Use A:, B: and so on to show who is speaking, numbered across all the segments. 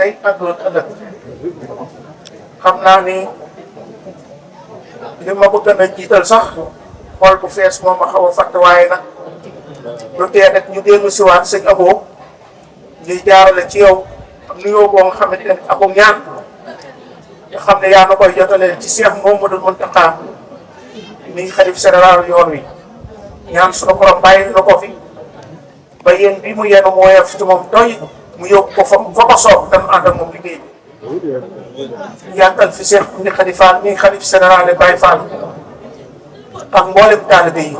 A: tey ak doon ëllëg xam naa ni li ma bëgg a jiital sax xool bu fees moom ma xaw a fàtte waaye nag lu tee rek ñu dellu si waat sëñ Abo ñuy jaarale ci yow nuyoo boo nga xamante ne ak ñaan nga xam ne yaa na koy jotale ci Cheikh Mouhamadoul Mountakha mi xalif général yoon wi ñaan suñu borom bàyyi na ko fi ba yéen bi mu yenu moo yef ci moom doy mu yóbbu ko fa ko soob dañu ànd ak moom liggéey bi yàggal fi Cheikh ni xalifa mi xalif général Baye Fall ak mboolem taalibe yi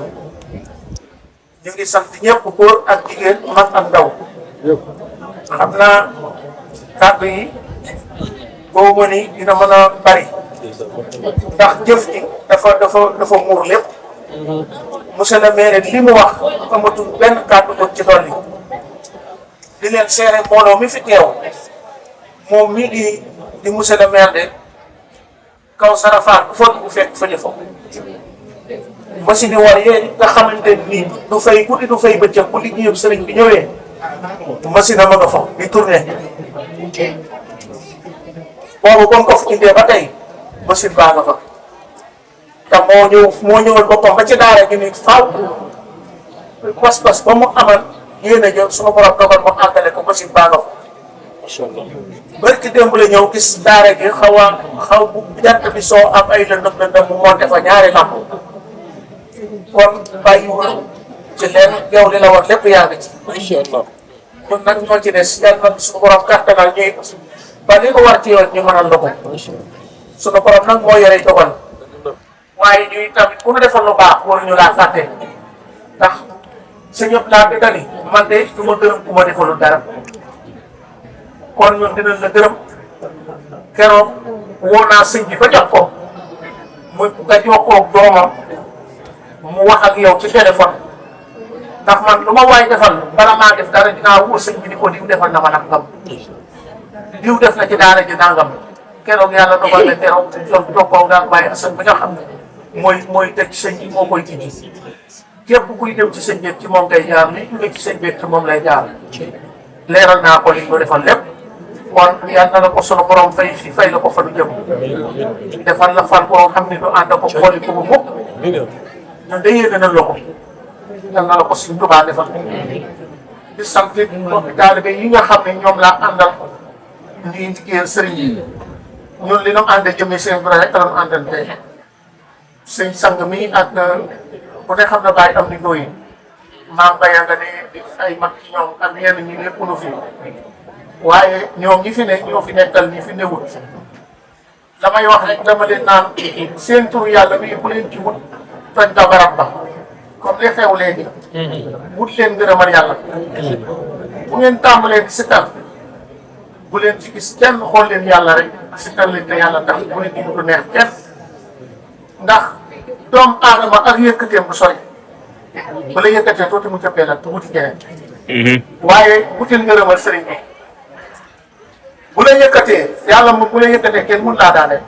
A: ñu ngi sant ñëpp góor ak jigéen mag ak ndaw xam naa kàddu yi boobu ma ni dina mën a bari ndax jëf ji dafa muur lépp monsieur le maire li mu wax amatul benn kàddu ko ci dolli di leen seere mbooloo mi fi teew moom mii di monsieur le maire de kaw Sarafaan bu bu fekk fa jëfam machine yi war yéen nga xamante ni du fay guddi du fay bëccëg bu liggéeyam sëriñ bi ñëwee machine ma nga fa di tourné boobu ba nga ko fi indee ba tey machine baa nga fa te moo ñëwal boppam ba ci daara ñu ni faaw pas-pas ba mu amal yéen a jël suma borom dogal mu àggale ko machine baa nga fa barki démb la ñëw gis daara gi xaw bu jant bi soo am ay lëndëm mu monté fa ñaari lamp kon bàyyiwul ci leen yow li la war lépp yaa ngi ci. macha allah ñun nag ñoo ci des yàlla na suñu borom kàttanal ñuy ba li ko war ci yoon ñu mënal la ko. suñu borom nag moo yore dogal waaye ñuy tamit ku ñu defal lu baax waruñu laa fàtte ndax sa ñëpp laa bi dani man de du ma gërëm ku ma defalul dara kon ñun dinañ la gërëm keroog woo naa sëñ bi ba jox ko mu nga jokkoo doomam mu wax ak yow ci téléphone ndax man lu ma waay defal bala maa def dara dinaa woo sëñ bi di ko diw defal na ma nangam diw def na ci daara ji nangam keroog yàlla dogal na keroog jokkoo nga bàyyi asan bi nga xam ne mooy teg ci sëñ bi moo koy tijji képp kuy dem ci sëñ bi ci moom ngay jaar li jóge ci sëñ bi ci moom lay jaar leeral naa ko li ko defal lépp kon yàlla na ko sunu borom fay la ko fa du jëm defal la fan boo xam ne du ànd ko xooli ko bu mukk ñun de yéene nañ la ko yal na la ko suñ Tuubaa defal di sant mbokki taalibe yi nga xam ne ñoom laa àndal ñuy liggéeyal sëriñ yi ñun li ñu àndee jëmee seen vrai rek la ñu àndante sëñ sang mi ak bu ne xam ne bàyyi am ni ngooyi maam baya nga ne ay mag ci ñoom ak ñenn ñi lépp nu fi waaye ñoom ñi fi ne ñoo fi nekkal ñi fi newut damay wax rek dama leen naan seen tur yàlla bi bu leen ci wut toj nga barab ba comme li xew léegi wut leen ngërëmal yàlla bu ngeen tàmbalee di sikkar bu leen ci gis kenn xool leen yàlla rek sikkar leen te yàlla tax bu leen di du neex kenn ndax doomu aadama ak yëkkateem bu sori ba la yëkkatee tuuti mu jëppee nag te wuti keneen waaye wutil ngërëmal sëriñ bi bu la yëkkatee yàlla moom bu la yëkkatee kenn mun laa daaneel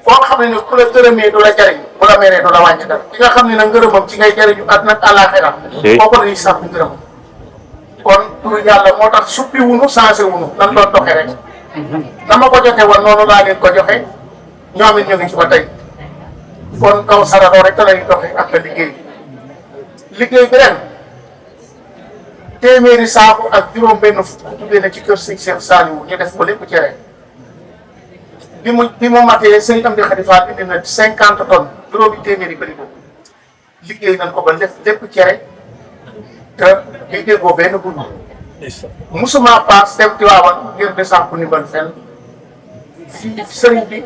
A: foo xam ne ku la gërëmee du la jariñ bu la meree du la wàññi dara ki nga xam ne nag ngërëmam ci ngay jariñu àddina ak àllaaxira kooku la ñuy sàmm ngërëm kon turu yàlla moo tax suppi wunu changé wunu nan doon doxe rek dama ko joxe woon noonu laa leen ko joxe ñoom it ñu ngi ci ba tey kon kaw sarado rek lay doxe ak la liggéey bi ren téeméeri saaku ak juróom benn fukk tuddee na ci kër sëñ Cheikh Saliou ñu def ko lépp cere bi mu matee sëñ Amdi Khady Fall indi na 50 tonnes juróomi téeméeri bëri ko liggéey nañ ko ba def lépp cere te day déggoo benn gudd musuma paas dem Tiwaawan ngir de sàmpu ni ban fenn fii sëriñ bi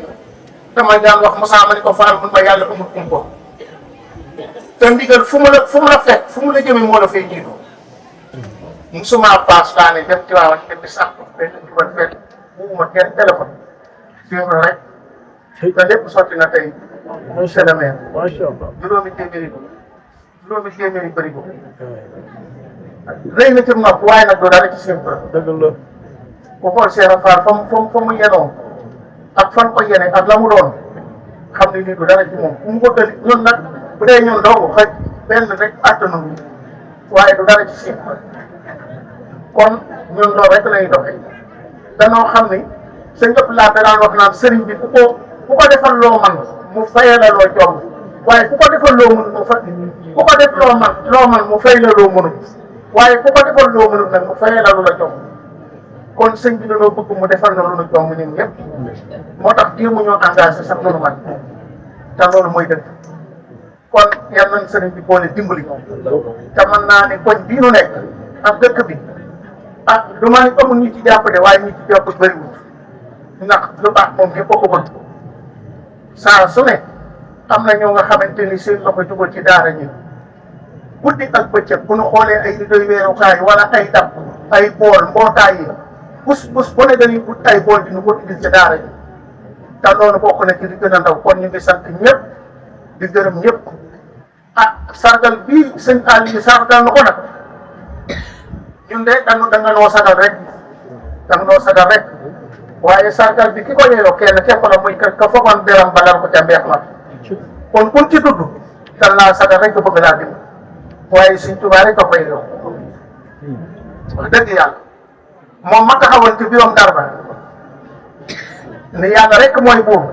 A: dama daan wax Moussa ma ni ko faal mun ma yàlla amul kumpa te ndigal fu mu la fekk fu mu la jëmee moo la fay jiitu musuma paas daa ne dem Tiwaawan ngir de sàmpu benn ni ban fenn bugguma kenn téléphone jéem rek te lépp sotti na tey monsieur le maire juróomi téeméeri bëri ko rëy na ci nopp waaye nag doo dara ci seen bërëb. dëgg la ku xool Cheikh Fall fa mu yenoo ak fan ko yene ak la mu doon xam ne lii du dara ci moom fu mu bëgg ñun nag bu dee ñun doogu xëj benn rek attanu waaye du dara ci seen bërëb kon ñun loolu rek lay doxee danoo xam ni sëñ ëpp laata daan wax naan sëriñ bi ku ko defal loo man mu fayee la loo jomb waaye ku ko defal loo mun ku ko def loo man mu fay la loo mënut waaye ku ko defal loo mënut nag mu fayee la lu la jomb kon sëñ bi dañoo bëgg mu defal na lu la jomb ñun ñëpp moo tax jéemu ñoo engagé sax noonu man te loolu mooy dëgg kon yal nañ sëriñ bi boole dimbali te mën naa ne koñ bii nu nekk ak dëkk bi ah du ma ni amul ñu ci jàpp de waaye ñu ci jàpp bëriwul ndax lu baax moom ñëpp a ko bëgg saa su ne am na ñoo nga xamante ni seen loxo jugul ci daara ñi guddi ak bëccëg bu ñu xoolee ay ridoy weerukaay wala ay dab ay bool mbootaay yi bus bu ne dañuy ut ay bool di ñu ko indil ci daara ñi te loolu bokk na ci li gën a ndaw kon ñu ngi sant ñëpp di gërëm ñëpp ah sargal bii sëñ Aliou sargal na ko nag ñun de da nga noo sagal rek waaye sargal bi ki ko yeeyoo kenn képp la muy ka foogoon deram balal ko ca mbeex ma kon kun ci tudd dan laa sagal rek bëgg laa dim waaye Sëñ Tuubaa rek a ko yeeyoo wax dëgg yàlla moom ma taxawoon ci biiram Darba ni yàlla rek mooy buur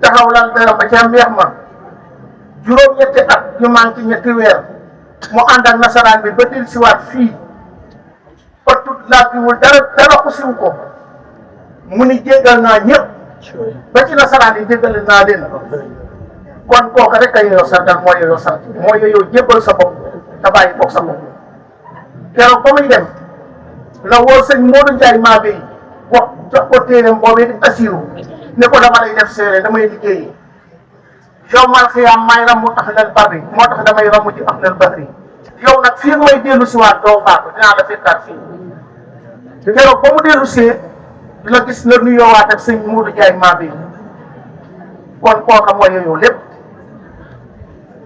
A: taxaw lan deram ba ca mbeex ma juróom-ñetti at yu manqué ñetti weer mu ànd ak nasaraan bi ba dil siwaat fii otut laapiwul dara xusiw ko mu ni jéggal naa ñëpp ba ci nasaraan yi jéggal naa leen kon kooka rek a yeyoo sargal moo yeyoo sant moo yeyoo jébbal sa bopp te bàyyi koog sa bopp keroog ba muy dem la woo sëñ Modou Ndiaye maa bay wax jox ko téeréem boobee di asiru ne ko dama lay def séeré damay liggéeyi yow mal xiyaam may ramu ahlal barri moo tax damay ramu ci ahlal barri yow nag fii mooy dellu si waat doo faatu dinaa la fekkaat fii keroog ba mu dellu see la gis la nuyoowaat ak sëñ Modou Ndiaye maa bi kon kooka mooy yooyu lépp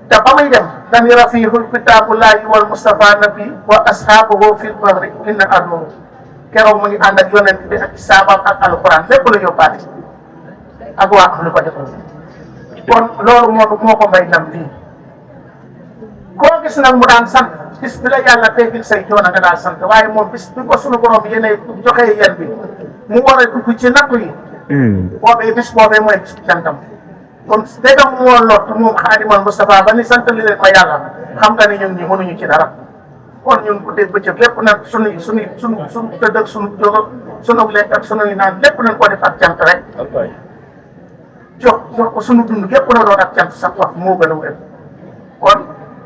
A: te ba muy dem dañuy rafiihul kitaabullaahi wal Mustafa nabi wa ashaabuhu fil bahri inna adoo keroog mu ngi ànd ak yonent bi ak saabam ak alquran lépp la yóbbaale ak waa am lu ko defal kon loolu moo ko may ndam lii koo gis nag mu daan sant bis bi la yàlla teggil say coono nga daal sant waaye moom bis bi ko sunu borom yéene joxee yen bi mu war a dugg ci nattu yi boobee bis boobee mooy bis bi cantam kon dégam moo lott moom Xaadimal Mustafa ba ni sant li leen ma yàlla xam nga ni ñun ñi mënuñu ci dara kon ñun guddeeg bëccëg lépp nag sunu tëdd ak sunu jóg sunu lekk ak sunu naan lépp nañ ko def ak cant rek jox ko sunu dund gépp na doon ak cant sax wax moo gën a wér kon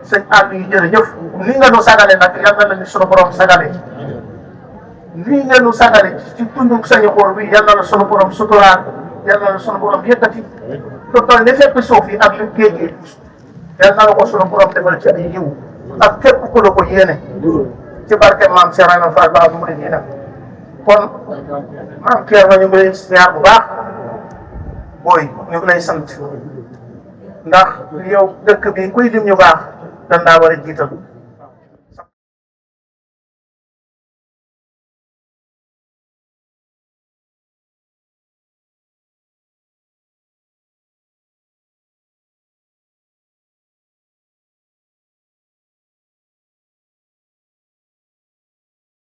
A: sëñ àll yi jërëjëf nii nga nu sagale nag yàlla la ni sunu borom sagale nii nga nu sagale ci dundug sañu xool bi yàlla la sunu borom suturaal yàlla la sunu borom yëkkati te toll ni fépp suuf yi ak li géej gi yàlla la ko sunu borom defal ci ay yiw ak képp ku la ko yéene ci barke maam Cheikh Ibrahima Fall ba mu ne nag kon maam Thierno ñu ngi lay siyaar bu baax booy ñu ngi lay sant ndax yow dëkk bi kuy lim ñu baax dan daa war a jiital